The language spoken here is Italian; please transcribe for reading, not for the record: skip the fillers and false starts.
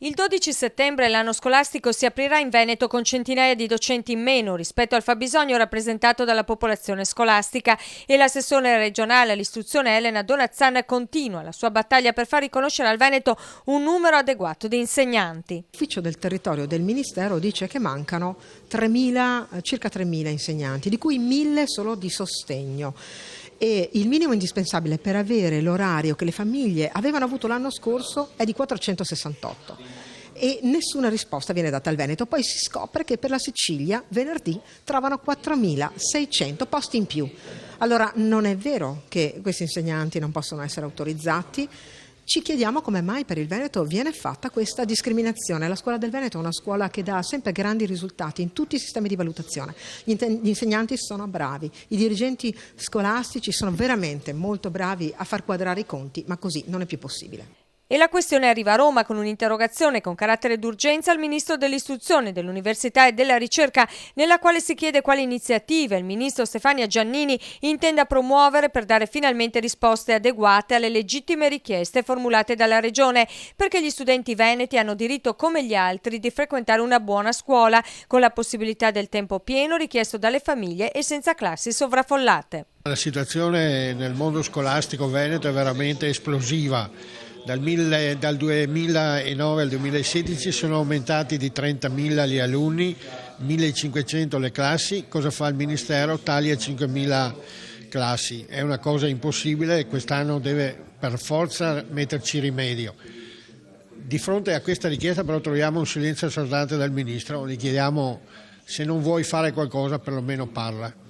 Il 12 settembre l'anno scolastico si aprirà in Veneto con centinaia di docenti in meno rispetto al fabbisogno rappresentato dalla popolazione scolastica e l'assessore regionale all'istruzione Elena Donazzan continua la sua battaglia per far riconoscere al Veneto un numero adeguato di insegnanti. L'ufficio del territorio del Ministero dice che mancano circa 3.000 insegnanti, di cui 1.000 solo di sostegno. E il minimo indispensabile per avere l'orario che le famiglie avevano avuto l'anno scorso è di 468 e nessuna risposta viene data al Veneto. Poi si scopre che per la Sicilia venerdì trovano 4.600 posti in più. Allora non è vero che questi insegnanti non possono essere autorizzati. Ci chiediamo come mai per il Veneto viene fatta questa discriminazione. La scuola del Veneto è una scuola che dà sempre grandi risultati in tutti i sistemi di valutazione. Gli insegnanti sono bravi, i dirigenti scolastici sono veramente molto bravi a far quadrare i conti, ma così non è più possibile. E la questione arriva a Roma con un'interrogazione con carattere d'urgenza al Ministro dell'Istruzione, dell'Università e della Ricerca, nella quale si chiede quali iniziative il Ministro Stefania Giannini intenda promuovere per dare finalmente risposte adeguate alle legittime richieste formulate dalla Regione, perché gli studenti veneti hanno diritto come gli altri di frequentare una buona scuola, con la possibilità del tempo pieno richiesto dalle famiglie e senza classi sovraffollate. La situazione nel mondo scolastico veneto è veramente esplosiva. Dal 2009 al 2016 sono aumentati di 30.000 gli alunni, 1.500 le classi. Cosa fa il Ministero? Taglia 5.000 classi. È una cosa impossibile e quest'anno deve per forza metterci rimedio. Di fronte a questa richiesta però troviamo un silenzio assordante dal Ministro. Gli chiediamo: se non vuoi fare qualcosa perlomeno parla.